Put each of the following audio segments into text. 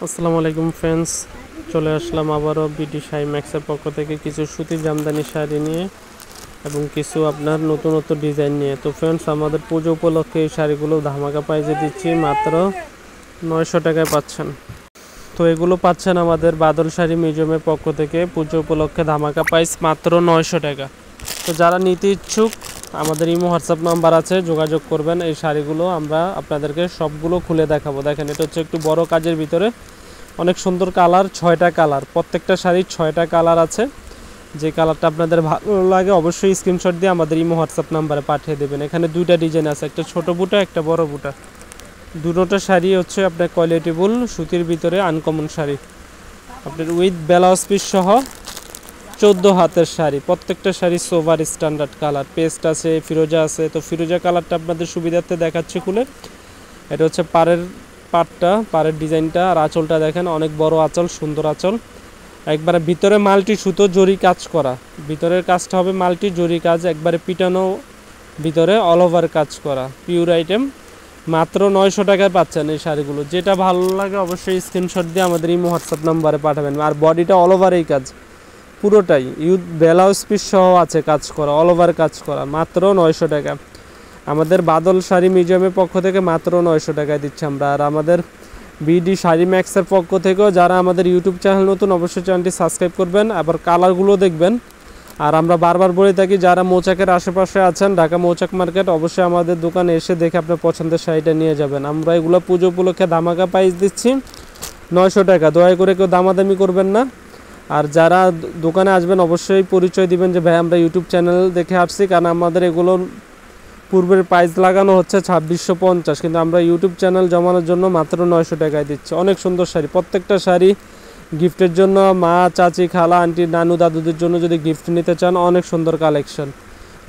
আসসালামু আলাইকুম ফ্রেন্ডস, চলে আসলাম আবারও বিডি শাড়ি ম্যাক্সের পক্ষ থেকে কিছু সুতির জামদানি শাড়ি নিয়ে এবং কিছু আপনার নতুনত্ব ডিজাইন নিয়ে। তো ফ্রেন্ডস, আমাদের পুজো উপলক্ষে এই শাড়িগুলো ধামাকা প্রাইজে দিচ্ছি, মাত্র 900 টাকায় পাচ্ছেন। তো এগুলো পাচ্ছেন আমাদের বাদল শাড়ি মিউজিয়ামের পক্ষ থেকে পুজো উপলক্ষে ধামাকা প্রাইস মাত্র 900 টাকা। তো যারা নিতে ইচ্ছুক আমাদের ইমো হোয়াটসঅ্যাপ নাম্বার আছে, যোগাযোগ করবেন। এই শাড়িগুলো আমরা আপনাদেরকে সবগুলো খুলে দেখাবো। দেখেন, এটা হচ্ছে একটু বড় কাজের ভিতরে, অনেক সুন্দর কালার, 6টা কালার, প্রত্যেকটা শাড়ির 6টা কালার আছে। যে কালারটা আপনাদের ভালো লাগে অবশ্যই স্ক্রিনশট দিয়ে আমাদের ইমো হোয়াটসঅ্যাপ নাম্বারে পাঠিয়ে দেবেন। এখানে দুইটা ডিজাইন আছে, একটা ছোট বুটা, একটা বড় বুটা। দুটোটা শাড়ি হচ্ছে আপনার কোয়ালিটিফুল সুতির ভিতরে আনকমন শাড়ি, আপনার উইথ ব্লাউজ পিস সহ 14 হাতের শাড়ি। প্রত্যেকটা sari sober standard colour, paste আছে, ফিরোজা আছে। তো ফিরোজা কালারটা আপনাদের সুবিধার্থে দেখাচ্ছি খুলে। এটা হচ্ছে পাড়ের ডিজাইনটা, আর আঁচলটা দেখেন, অনেক বড় আঁচল, সুন্দর আঁচল। একবারে ভিতরে মাল্টি সুতো জরি কাজ করা, ভিতরের কাজটা হবে মাল্টি জরি কাজ, একবারে পিটানো, ভিতরে অল ওভার কাজ করা, পিওর আইটেম। মাত্র 900 টাকায় পাচ্ছেন এই শাড়িগুলো। যেটা ভালো লাগে অবশ্যই স্ক্রিনশট দিয়ে আমাদের ইমো হোয়াটসঅ্যাপ নাম্বারে পাঠাবেন। আর বডিটা অল ওভার এই কাজ পুরোটাই ইউথ ব্লাউজ পিস সহ আছে কাজ করা, অল ওভার কাজ করা, মাত্র 900 টাকা। আমাদের বাদল শাড়ি মিউজিয়ামের পক্ষ থেকে মাত্র 900 টাকায় দিচ্ছি আমরা। আর আমাদের বিডি শাড়ি ম্যাক্সের পক্ষ থেকেও যারা আমাদের ইউটিউব চ্যানেল নতুন, অবশ্যই চ্যানেলটি সাবস্ক্রাইব করবেন, আবার কালারগুলো দেখবেন। আর আমরা বারবার বলে থাকি, যারা মৌচাকের আশেপাশে আছেন, ঢাকা মৌচাক মার্কেট, অবশ্যই আমাদের দোকানে এসে দেখে আপনার পছন্দের শাড়িটা নিয়ে যাবেন। আমরা এগুলো পুজো উপলক্ষে ধামাকা প্রাইস দিচ্ছি 900 টাকা। দয়া করে কেউ দামাদামি করবেন না। আর যারা দোকানে আসবেন অবশ্যই পরিচয় দিবেন যে ভাই আমরা ইউটিউব চ্যানেল দেখে আসছি, কারণ আমাদের এগুলো পূর্বের প্রাইস লাগানো হচ্ছে 2650, কিন্তু আমরা ইউটিউব চ্যানেল জমানোর জন্য মাত্র 900 টাকায় দিচ্ছি। অনেক সুন্দর শাড়ি, প্রত্যেকটা শাড়ি গিফটের জন্য, মা, চাচি, খালা, আন্টি, নানু, দাদুদের জন্য যদি গিফট নিতে চান, অনেক সুন্দর কালেকশন।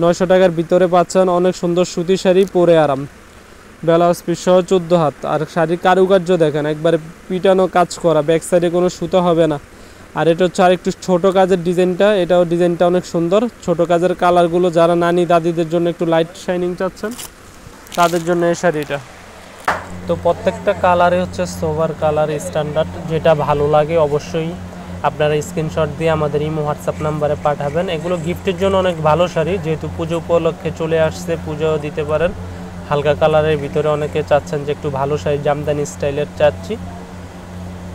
900 টাকার ভিতরে পাচ্ছেন অনেক সুন্দর সুতি শাড়ি, পরে আরাম, ব্লাউজ পিস সহ 14 হাত। আর শাড়ির কারুকার্য দেখেন, একবারে পিটানো কাজ করা, ব্যাক সাইডে কোনো সুতো হবে না। আর এটা হচ্ছে আর একটু ছোটো কাজের ডিজাইনটা, এটাও ডিজাইনটা অনেক সুন্দর। ছোটো কাজের কালারগুলো যারা নানি দাদিদের জন্য একটু লাইট শাইনিং চাচ্ছেন, তাদের জন্য এই শাড়িটা। তো প্রত্যেকটা কালারে হচ্ছে সোভার কালার স্ট্যান্ডার্ড, যেটা ভালো লাগে অবশ্যই আপনারা স্ক্রিনশট দিয়ে আমাদের ইমো হোয়াটসঅ্যাপ নাম্বারে পাঠাবেন। এগুলো গিফটের জন্য অনেক ভালো শাড়ি, যেহেতু পুজো উপলক্ষে চলে আসছে, পুজোও দিতে পারেন। হালকা কালারের ভিতরে অনেকে চাচ্ছেন যে একটু ভালো শাড়ি, জামদানি স্টাইলের চাচ্ছি,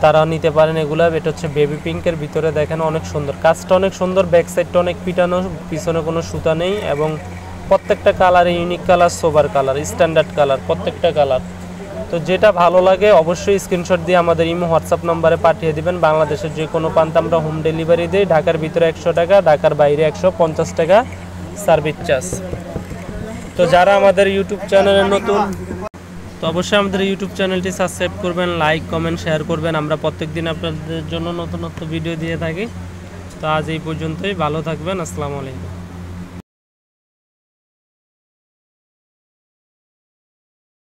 তারা নিতে পারেন এগুলো। এটা হচ্ছে বেবি পিঙ্কের ভিতরে, দেখেন অনেক সুন্দর কাজটা, অনেক সুন্দর, ব্যাক সাইডটা অনেক পিটানো, পিছনে কোনো সুতা নেই, এবং প্রত্যেকটা কালারে unique colour, sober colour, standard colour, প্রত্যেকটা কালার। তো যেটা ভালো লাগে অবশ্যই স্ক্রিনশট দিয়ে আমাদের ইমো হোয়াটসঅ্যাপ নাম্বারে পাঠিয়ে দিবেন। বাংলাদেশের যে কোনো প্রান্তে আমরা হোম ডেলিভারি দিই। ঢাকার ভিতরে 100 টাকা, ঢাকার বাইরে 150 টাকা সার্ভিস চার্জ। তো যারা আমাদের ইউটিউব চ্যানেলে নতুন, তো অবশ্যই আমাদের ইউটিউব চ্যানেলটি সাবস্ক্রাইব করবেন, লাইক, কমেন্ট, শেয়ার করবেন। আমরা প্রত্যেকদিন আপনাদের জন্য নতুন ভিডিও দিয়ে থাকি। তো আজ এই পর্যন্তই, ভালো থাকবেন, আসসালামু আলাইকুম।